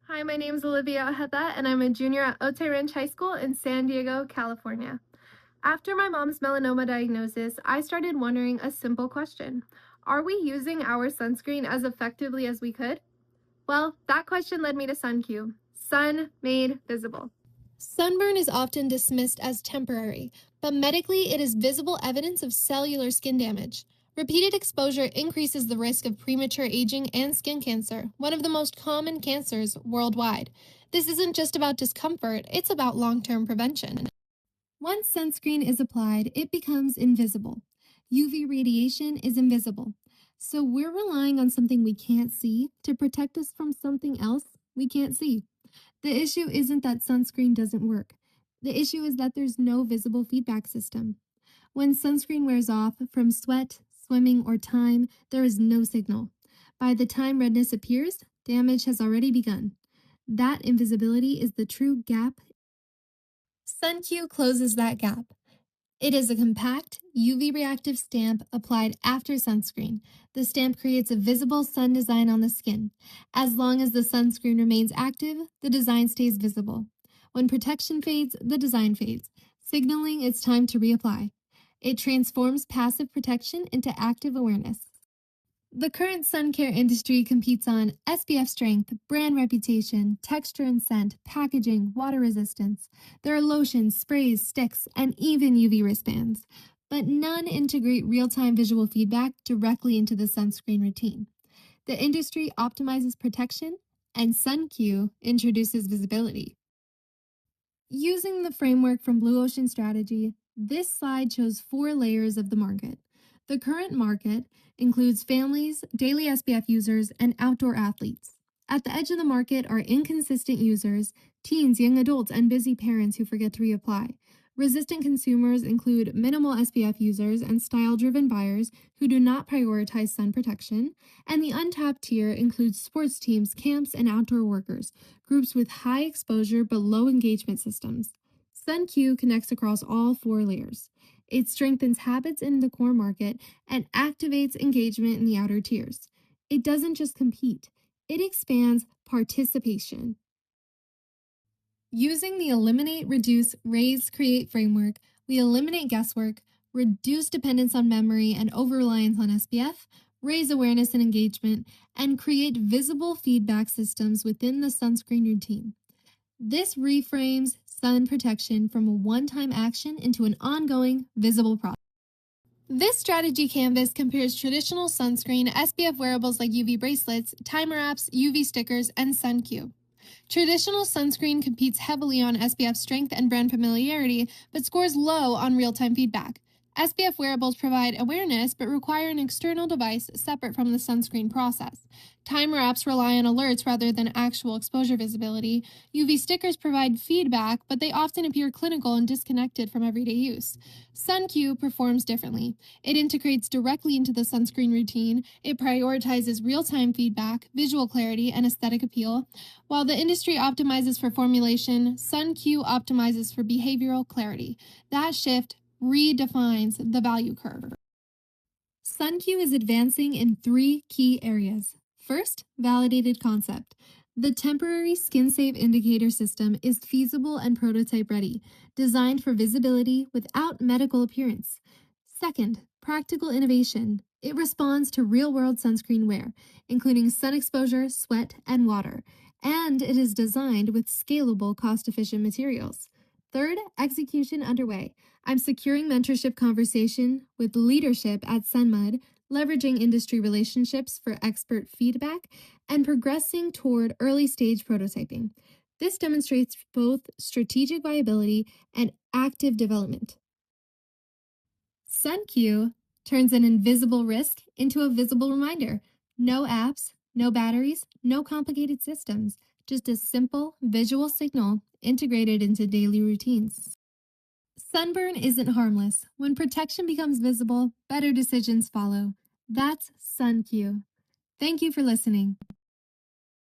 Hi, my name is Olivia Ojeda, and I'm a junior at Otay Ranch High School in San Diego, California. After my mom's melanoma diagnosis, I started wondering a simple question. Are we using our sunscreen as effectively as we could? Well, that question led me to Suncue, Sun Made Visible. Sunburn is often dismissed as temporary, but medically it is visible evidence of cellular skin damage. Repeated exposure increases the risk of premature aging and skin cancer, one of the most common cancers worldwide. This isn't just about discomfort, it's about long-term prevention. Once sunscreen is applied, it becomes invisible. UV radiation is invisible. So we're relying on something we can't see to protect us from something else we can't see. The issue isn't that sunscreen doesn't work. The issue is that there's no visible feedback system. When sunscreen wears off from sweat, swimming, or time, there is no signal. By the time redness appears, damage has already begun. That invisibility is the true gap. Suncue closes that gap. It is a compact, UV-reactive stamp applied after sunscreen. The stamp creates a visible sun design on the skin. As long as the sunscreen remains active, the design stays visible. When protection fades, the design fades, signaling it's time to reapply. It transforms passive protection into active awareness. The current sun care industry competes on SPF strength, brand reputation, texture and scent, packaging, water resistance. There are lotions, sprays, sticks, and even UV wristbands, but none integrate real-time visual feedback directly into the sunscreen routine. The industry optimizes protection, and Suncue introduces visibility. Using the framework from Blue Ocean Strategy, this slide shows 4 layers of the market. The current market includes families, daily SPF users, and outdoor athletes. At the edge of the market are inconsistent users, teens, young adults, and busy parents who forget to reapply. Resistant consumers include minimal SPF users and style-driven buyers who do not prioritize sun protection, and the untapped tier includes sports teams, camps, and outdoor workers, groups with high exposure but low engagement systems. Suncue connects across all 4 layers. It strengthens habits in the core market and activates engagement in the outer tiers. It doesn't just compete, it expands participation. Using the Eliminate, Reduce, Raise, Create framework, we eliminate guesswork, reduce dependence on memory and over-reliance on SPF, raise awareness and engagement, and create visible feedback systems within the sunscreen routine. This reframes sun protection from a one-time action into an ongoing, visible process. This strategy canvas compares traditional sunscreen, SPF wearables like UV bracelets, timer apps, UV stickers, and Suncue. Traditional sunscreen competes heavily on SPF strength and brand familiarity, but scores low on real-time feedback. SPF wearables provide awareness but require an external device separate from the sunscreen process. Timer apps rely on alerts rather than actual exposure visibility. UV stickers provide feedback, but they often appear clinical and disconnected from everyday use. Suncue performs differently. It integrates directly into the sunscreen routine. It prioritizes real-time feedback, visual clarity, and aesthetic appeal. While the industry optimizes for formulation, Suncue optimizes for behavioral clarity. That shift redefines the value curve. Suncue is advancing in 3 key areas. First, validated concept. The temporary skin-safe indicator system is feasible and prototype-ready, designed for visibility without medical appearance. Second, practical innovation. It responds to real-world sunscreen wear, including sun exposure, sweat, and water, and it is designed with scalable, cost-efficient materials. Third, execution underway. I'm securing mentorship conversation with leadership at SunMud, leveraging industry relationships for expert feedback, and progressing toward early-stage prototyping. This demonstrates both strategic viability and active development. Suncue turns an invisible risk into a visible reminder. No apps, no batteries, no complicated systems, just a simple visual signal integrated into daily routines. Sunburn isn't harmless. When protection becomes visible, better decisions follow. That's Suncue. Thank you for listening.